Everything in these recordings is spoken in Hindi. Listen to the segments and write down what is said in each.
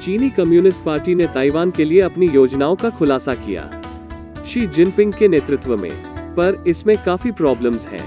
चीनी कम्युनिस्ट पार्टी ने ताइवान के लिए अपनी योजनाओं का खुलासा किया शी जिनपिंग के नेतृत्व में, पर इसमें काफी प्रॉब्लम्स हैं।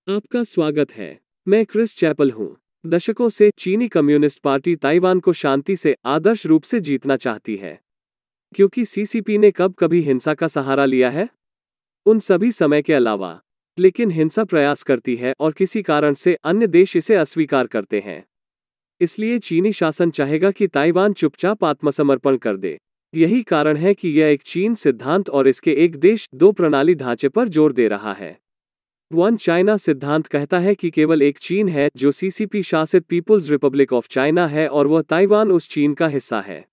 आपका स्वागत है। मैं क्रिस चैपल हूं। दशकों से चीनी कम्युनिस्ट पार्टी ताइवान को शांति से आदर्श रूप से जीतना चाहती है, क्योंकि सीसीपी ने कब कभी हिंसा का सहारा लिया है? उन सभी समय के अलावा। लेकिन हिंसा प्रयास करती है और किसी कारण से अन्य देश इसे अस्वीकार करते हैं। इसलिए चीनी शासन चाहेगा कि ताइवान चुपचाप आत्मसमर्पण कर दे। यही कारण है कि यह एक चीन सिद्धांत और इसके एक देश दो प्रणाली ढांचे पर जोर दे रहा है। वन चाइना सिद्धांत कहता है कि केवल एक चीन है जो सीसीपी शासित पीपुल्स रिपब्लिक ऑफ चाइना है और वह ताइवान उस चीन का हिस्सा है।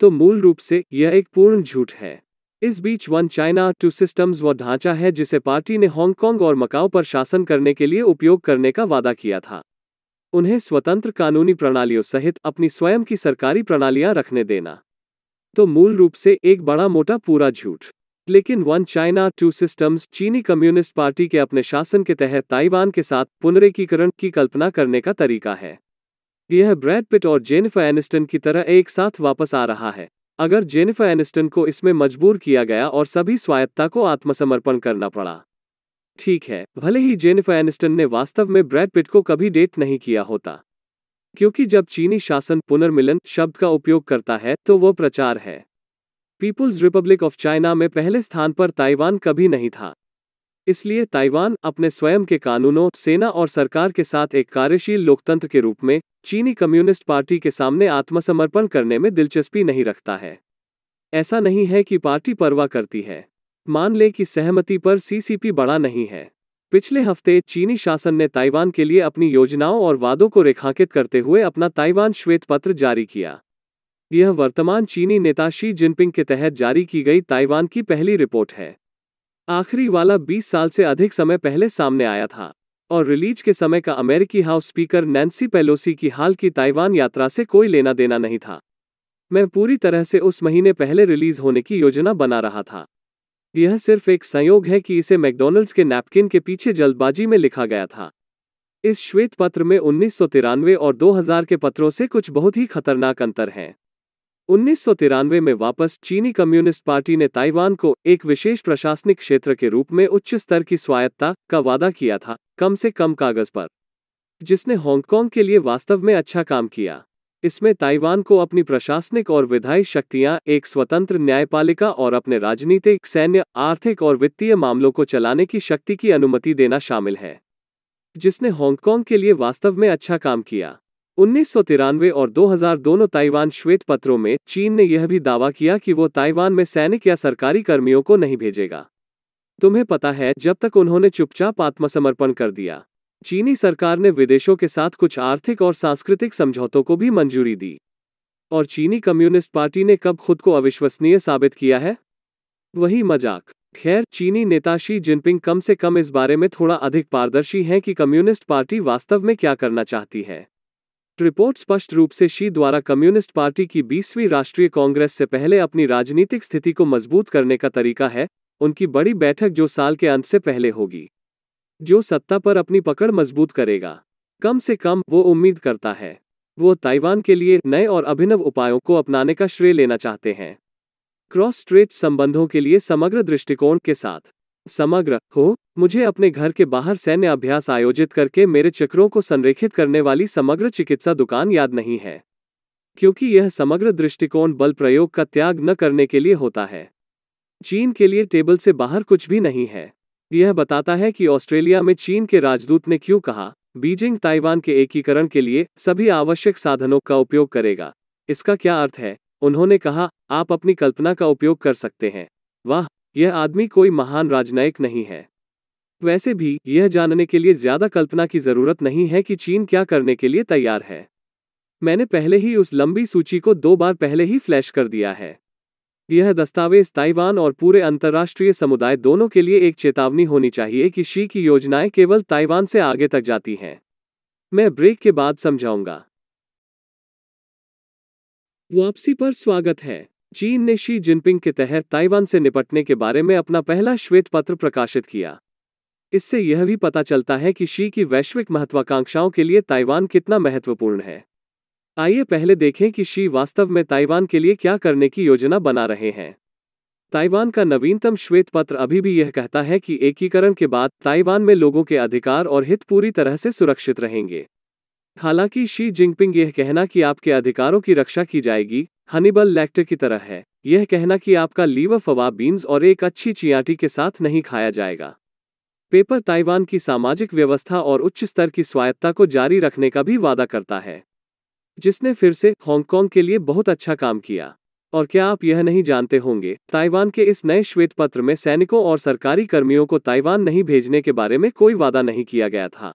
तो मूल रूप से यह एक पूर्ण झूठ है। इस बीच वन चाइना टू सिस्टम्स वह ढांचा है जिसे पार्टी ने हांगकांग और मकाओ पर शासन करने के लिए उपयोग करने का वादा किया था। उन्हें स्वतंत्र कानूनी प्रणालियों सहित अपनी स्वयं की सरकारी प्रणालियां रखने देना। तो मूल रूप से एक बड़ा मोटा पूरा झूठ। लेकिन वन चाइना टू सिस्टम्स चीनी कम्युनिस्ट पार्टी के अपने शासन के तहत ताइवान के साथ पुनरेकीकरण की कल्पना करने का तरीका है। यह ब्रैड पिट और जेनिफर एनिस्टन की तरह एक साथ वापस आ रहा है। अगर जेनिफर एनिस्टन को इसमें मजबूर किया गया और सभी स्वायत्तता को आत्मसमर्पण करना पड़ा। ठीक है, भले ही जेनिफर एनिस्टन ने वास्तव में ब्रैड पिट को कभी डेट नहीं किया होता, क्योंकि जब चीनी शासन पुनर्मिलन शब्द का उपयोग करता है तो वह प्रचार है। पीपुल्स रिपब्लिक ऑफ चाइना में पहले स्थान पर ताइवान कभी नहीं था। इसलिए ताइवान अपने स्वयं के कानूनों, सेना और सरकार के साथ एक कार्यशील लोकतंत्र के रूप में चीनी कम्युनिस्ट पार्टी के सामने आत्मसमर्पण करने में दिलचस्पी नहीं रखता है। ऐसा नहीं है कि पार्टी परवाह करती है। मान ले कि सहमति पर सीसीपी बड़ा नहीं है। पिछले हफ्ते चीनी शासन ने ताइवान के लिए अपनी योजनाओं और वादों को रेखांकित करते हुए अपना ताइवान श्वेत पत्र जारी किया। यह वर्तमान चीनी नेता शी जिनपिंग के तहत जारी की गई ताइवान की पहली रिपोर्ट है। आखिरी वाला 20 साल से अधिक समय पहले सामने आया था और रिलीज के समय का अमेरिकी हाउस स्पीकर नैन्सी पेलोसी की हाल की ताइवान यात्रा से कोई लेना देना नहीं था। मैं पूरी तरह से उस महीने पहले रिलीज होने की योजना बना रहा था। यह सिर्फ एक संयोग है कि इसे मैकडॉनल्ड्स के नैपकिन के पीछे जल्दबाजी में लिखा गया था। इस श्वेत पत्र में 1993 और 2000 के पत्रों से कुछ बहुत ही खतरनाक अंतर हैं। 1993 में वापस चीनी कम्युनिस्ट पार्टी ने ताइवान को एक विशेष प्रशासनिक क्षेत्र के रूप में उच्च स्तर की स्वायत्तता का वादा किया था, कम से कम कागज पर, जिसने हांगकांग के लिए वास्तव में अच्छा काम किया। इसमें ताइवान को अपनी प्रशासनिक और विधायी शक्तियां, एक स्वतंत्र न्यायपालिका और अपने राजनीतिक, सैन्य, आर्थिक और वित्तीय मामलों को चलाने की शक्ति की अनुमति देना शामिल है, जिसने हांगकांग के लिए वास्तव में अच्छा काम किया। 1993 और 2000 दोनों ताइवान श्वेत पत्रों में चीन ने यह भी दावा किया कि वो ताइवान में सैनिक या सरकारी कर्मियों को नहीं भेजेगा। तुम्हें पता है, जब तक उन्होंने चुपचाप आत्मसमर्पण कर दिया, चीनी सरकार ने विदेशों के साथ कुछ आर्थिक और सांस्कृतिक समझौतों को भी मंजूरी दी। और चीनी कम्युनिस्ट पार्टी ने कब खुद को अविश्वसनीय साबित किया है? वही मजाक। खैर, चीनी नेता शी जिनपिंग कम से कम इस बारे में थोड़ा अधिक पारदर्शी हैं कि कम्युनिस्ट पार्टी वास्तव में क्या करना चाहती है। रिपोर्ट स्पष्ट रूप से शी द्वारा कम्युनिस्ट पार्टी की 20वीं राष्ट्रीय कांग्रेस से पहले अपनी राजनीतिक स्थिति को मजबूत करने का तरीका है उनकी बड़ी बैठक जो साल के अंत से पहले होगी, जो सत्ता पर अपनी पकड़ मजबूत करेगा। कम से कम वो उम्मीद करता है। वो ताइवान के लिए नए और अभिनव उपायों को अपनाने का श्रेय लेना चाहते हैं। क्रॉस स्ट्रेट संबंधों के लिए समग्र दृष्टिकोण के साथ। समग्र हो, मुझे अपने घर के बाहर सैन्य अभ्यास आयोजित करके मेरे चक्रों को संरेखित करने वाली समग्र चिकित्सा दुकान याद नहीं है, क्योंकि यह समग्र दृष्टिकोण बल प्रयोग का त्याग न करने के लिए होता है। चीन के लिए टेबल से बाहर कुछ भी नहीं है। यह बताता है कि ऑस्ट्रेलिया में चीन के राजदूत ने क्यों कहा, बीजिंग ताइवान के एकीकरण के लिए सभी आवश्यक साधनों का उपयोग करेगा। इसका क्या अर्थ है? उन्होंने कहा, आप अपनी कल्पना का उपयोग कर सकते हैं। वाह, यह आदमी कोई महान राजनयिक नहीं है। वैसे भी यह जानने के लिए ज्यादा कल्पना की जरूरत नहीं है कि चीन क्या करने के लिए तैयार है। मैंने पहले ही उस लंबी सूची को 2 बार पहले ही फ्लैश कर दिया है। यह दस्तावेज ताइवान और पूरे अंतर्राष्ट्रीय समुदाय दोनों के लिए एक चेतावनी होनी चाहिए कि शी की योजनाएं केवल ताइवान से आगे तक जाती हैं। मैं ब्रेक के बाद समझाऊंगा। वापसी पर स्वागत है। चीन ने शी जिनपिंग के तहत ताइवान से निपटने के बारे में अपना पहला श्वेत पत्र प्रकाशित किया। इससे यह भी पता चलता है कि शी की वैश्विक महत्वाकांक्षाओं के लिए ताइवान कितना महत्वपूर्ण है। आइए पहले देखें कि शी वास्तव में ताइवान के लिए क्या करने की योजना बना रहे हैं। ताइवान का नवीनतम श्वेत पत्र अभी भी यह कहता है कि एकीकरण के बाद ताइवान में लोगों के अधिकार और हित पूरी तरह से सुरक्षित रहेंगे। हालांकि शी जिनपिंग यह कहना कि आपके अधिकारों की रक्षा की जाएगी हनीबल लेक्टर की तरह है, यह कहना कि आपका लीवर फवा बीन्स और एक अच्छी चियाटी के साथ नहीं खाया जाएगा। पेपर ताइवान की सामाजिक व्यवस्था और उच्च स्तर की स्वायत्ता को जारी रखने का भी वादा करता है, जिसने फिर से हांगकांग के लिए बहुत अच्छा काम किया। और क्या आप यह नहीं जानते होंगे, ताइवान के इस नए श्वेत पत्र में सैनिकों और सरकारी कर्मियों को ताइवान नहीं भेजने के बारे में कोई वादा नहीं किया गया था।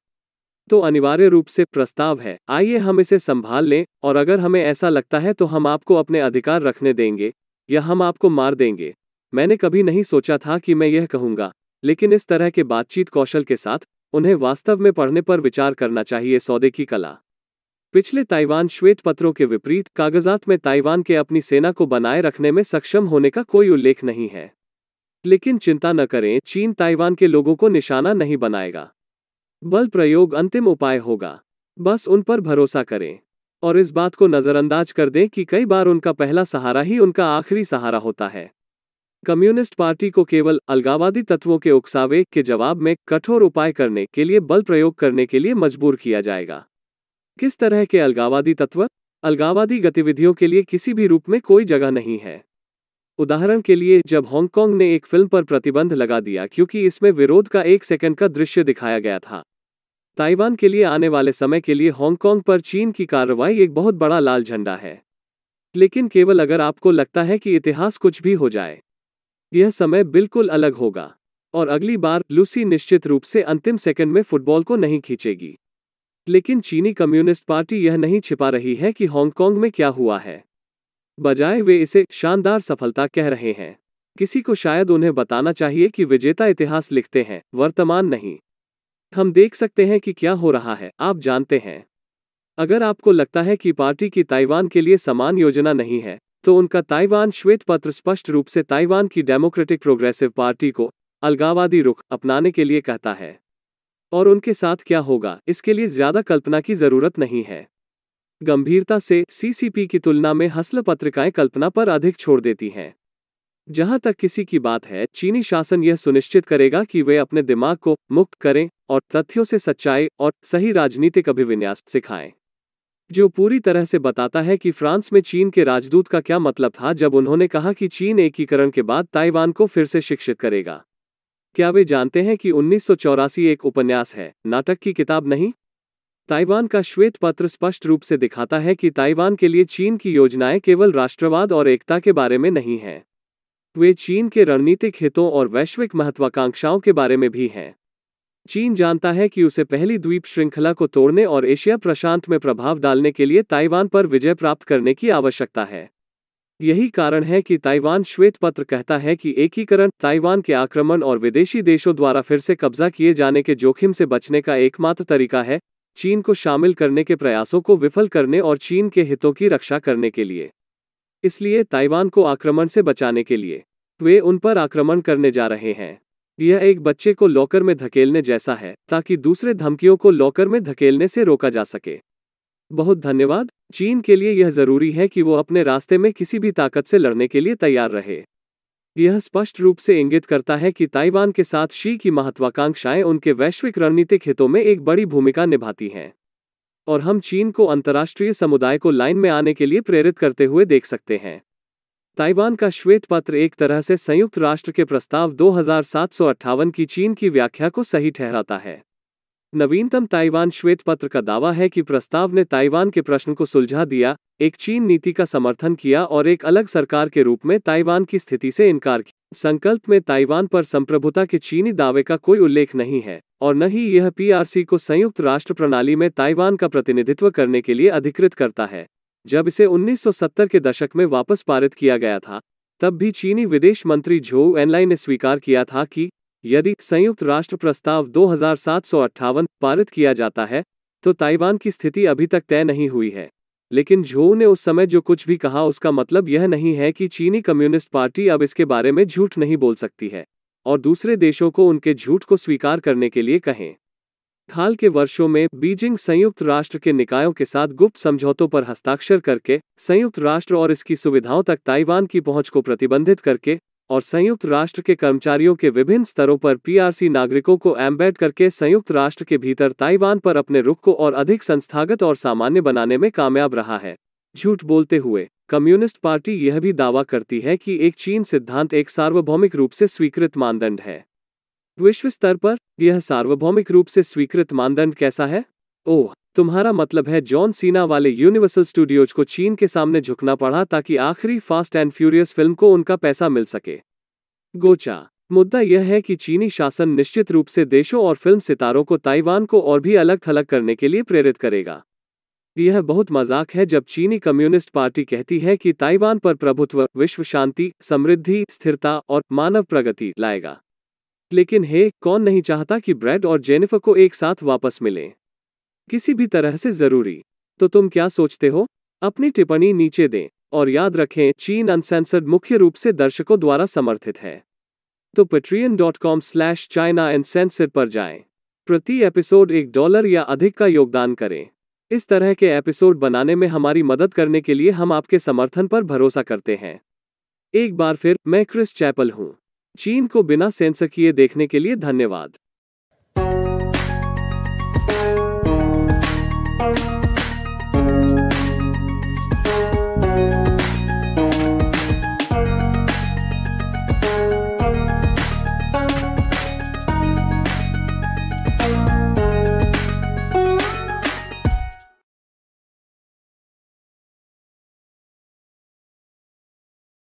तो अनिवार्य रूप से प्रस्ताव है, आइए हम इसे संभाल लें, और अगर हमें ऐसा लगता है तो हम आपको अपने अधिकार रखने देंगे या हम आपको मार देंगे। मैंने कभी नहीं सोचा था कि मैं यह कहूंगा, लेकिन इस तरह के बातचीत कौशल के साथ उन्हें वास्तव में पढ़ने पर विचार करना चाहिए। सौदे की कला। पिछले ताइवान श्वेत पत्रों के विपरीत कागजात में ताइवान के अपनी सेना को बनाए रखने में सक्षम होने का कोई उल्लेख नहीं है। लेकिन चिंता न करें, चीन ताइवान के लोगों को निशाना नहीं बनाएगा। बल प्रयोग अंतिम उपाय होगा। बस उन पर भरोसा करें और इस बात को नजरअंदाज कर दें कि कई बार उनका पहला सहारा ही उनका आखिरी सहारा होता है। कम्युनिस्ट पार्टी को केवल अलगाववादी तत्वों के उकसावे के जवाब में कठोर उपाय करने के लिए बल प्रयोग करने के लिए मजबूर किया जाएगा। किस तरह के अलगाववादी तत्व? अलगाववादी गतिविधियों के लिए किसी भी रूप में कोई जगह नहीं है। उदाहरण के लिए, जब हांगकांग ने एक फिल्म पर प्रतिबंध लगा दिया क्योंकि इसमें विरोध का 1 सेकंड का दृश्य दिखाया गया था। ताइवान के लिए आने वाले समय के लिए हांगकांग पर चीन की कार्रवाई एक बहुत बड़ा लाल झंडा है। लेकिन केवल अगर आपको लगता है कि इतिहास कुछ भी हो जाए, यह समय बिल्कुल अलग होगा। और अगली बार लूसी निश्चित रूप से अंतिम सेकंड में फुटबॉल को नहीं खींचेगी। लेकिन चीनी कम्युनिस्ट पार्टी यह नहीं छिपा रही है कि हांगकांग में क्या हुआ है। बजाय वे इसे शानदार सफलता कह रहे हैं। किसी को शायद उन्हें बताना चाहिए कि विजेता इतिहास लिखते हैं, वर्तमान नहीं। हम देख सकते हैं कि क्या हो रहा है, आप जानते हैं। अगर आपको लगता है कि पार्टी की ताइवान के लिए समान योजना नहीं है, तो उनका ताइवान श्वेत पत्र स्पष्ट रूप से ताइवान की डेमोक्रेटिक प्रोग्रेसिव पार्टी को अलगाववादी रुख अपनाने के लिए कहता है। और उनके साथ क्या होगा, इसके लिए ज्यादा कल्पना की जरूरत नहीं है। गंभीरता से सीसीपी की तुलना में हसल पत्रिकाएं कल्पना पर अधिक छोड़ देती हैं। जहां तक किसी की बात है, चीनी शासन यह सुनिश्चित करेगा कि वे अपने दिमाग को मुक्त करें और तथ्यों से सच्चाई और सही राजनीतिक अभिविन्यास सिखाएं, जो पूरी तरह से बताता है कि फ्रांस में चीन के राजदूत का क्या मतलब था जब उन्होंने कहा कि चीन एकीकरण के बाद ताइवान को फिर से शिक्षित करेगा। क्या वे जानते हैं कि 1984 एक उपन्यास है, नाटक की किताब नहीं? ताइवान का श्वेत पत्र स्पष्ट रूप से दिखाता है कि ताइवान के लिए चीन की योजनाएं केवल राष्ट्रवाद और एकता के बारे में नहीं हैं। वे चीन के रणनीतिक हितों और वैश्विक महत्वाकांक्षाओं के बारे में भी हैं। चीन जानता है कि उसे पहली द्वीप श्रृंखला को तोड़ने और एशिया प्रशांत में प्रभाव डालने के लिए ताइवान पर विजय प्राप्त करने की आवश्यकता है। यही कारण है कि ताइवान श्वेत पत्र कहता है कि एकीकरण ताइवान के आक्रमण और विदेशी देशों द्वारा फिर से कब्जा किए जाने के जोखिम से बचने का एकमात्र तरीका है, चीन को शामिल करने के प्रयासों को विफल करने और चीन के हितों की रक्षा करने के लिए। इसलिए ताइवान को आक्रमण से बचाने के लिए वे उन पर आक्रमण करने जा रहे हैं। यह एक बच्चे को लॉकर में धकेलने जैसा है, ताकि दूसरे धमकियों को लॉकर में धकेलने से रोका जा सके। बहुत धन्यवाद। चीन के लिए यह जरूरी है कि वो अपने रास्ते में किसी भी ताकत से लड़ने के लिए तैयार रहे। यह स्पष्ट रूप से इंगित करता है कि ताइवान के साथ शी की महत्वाकांक्षाएं उनके वैश्विक रणनीतिक हितों में एक बड़ी भूमिका निभाती हैं। और हम चीन को अंतर्राष्ट्रीय समुदाय को लाइन में आने के लिए प्रेरित करते हुए देख सकते हैं। ताइवान का श्वेत पत्र एक तरह से संयुक्त राष्ट्र के प्रस्ताव 2758 की चीन की व्याख्या को सही ठहराता है। नवीनतम ताइवान श्वेत पत्र का दावा है कि प्रस्ताव ने ताइवान के प्रश्न को सुलझा दिया, एक चीन नीति का समर्थन किया और एक अलग सरकार के रूप में ताइवान की स्थिति से इनकार किया। संकल्प में ताइवान पर संप्रभुता के चीनी दावे का कोई उल्लेख नहीं है और न ही यह पीआरसी को संयुक्त राष्ट्र प्रणाली में ताइवान का प्रतिनिधित्व करने के लिए अधिकृत करता है। जब इसे 1970 के दशक में वापस पारित किया गया था, तब भी चीनी विदेश मंत्री झोउ एनलाई ने स्वीकार किया था कि यदि संयुक्त राष्ट्र प्रस्ताव 2758 पारित किया जाता है, तो ताइवान की स्थिति अभी तक तय नहीं हुई है। लेकिन झोउ ने उस समय जो कुछ भी कहा उसका मतलब यह नहीं है कि चीनी कम्युनिस्ट पार्टी अब इसके बारे में झूठ नहीं बोल सकती है और दूसरे देशों को उनके झूठ को स्वीकार करने के लिए कहें। हाल के वर्षों में बीजिंग संयुक्त राष्ट्र के निकायों के साथ गुप्त समझौतों पर हस्ताक्षर करके, संयुक्त राष्ट्र और इसकी सुविधाओं तक ताइवान की पहुंच को प्रतिबंधित करके और संयुक्त राष्ट्र के कर्मचारियों के विभिन्न स्तरों पर पीआरसी नागरिकों को एम्बेड करके संयुक्त राष्ट्र के भीतर ताइवान पर अपने रुख को और अधिक संस्थागत और सामान्य बनाने में कामयाब रहा है। झूठ बोलते हुए कम्युनिस्ट पार्टी यह भी दावा करती है कि एक चीन सिद्धांत एक सार्वभौमिक रूप से स्वीकृत मानदंड है। विश्व स्तर पर यह सार्वभौमिक रूप से स्वीकृत मानदंड कैसा है? ओह, तुम्हारा मतलब है जॉन सीना वाले यूनिवर्सल स्टूडियोज को चीन के सामने झुकना पड़ा ताकि आखिरी फास्ट एंड फ्यूरियस फिल्म को उनका पैसा मिल सके। गोचा, मुद्दा यह है कि चीनी शासन निश्चित रूप से देशों और फिल्म सितारों को ताइवान को और भी अलग थलग करने के लिए प्रेरित करेगा। यह बहुत मजाक है जब चीनी कम्युनिस्ट पार्टी कहती है कि ताइवान पर प्रभुत्व विश्व शांति, समृद्धि, स्थिरता और मानव प्रगति लाएगा। लेकिन कौन नहीं चाहता कि ब्रैड और जेनिफर को एक साथ वापस मिलें? किसी भी तरह से जरूरी। तो तुम क्या सोचते हो? अपनी टिप्पणी नीचे दें और याद रखें, चीन अनसेंसर्ड मुख्य रूप से दर्शकों द्वारा समर्थित है। तो patreon.com/China Uncensored पर जाएं। प्रति एपिसोड $1 या अधिक का योगदान करें। इस तरह के एपिसोड बनाने में हमारी मदद करने के लिए हम आपके समर्थन पर भरोसा करते हैं। एक बार फिर मैं क्रिस चैपल हूं। चीन को बिना सेंसर किए देखने के लिए धन्यवाद।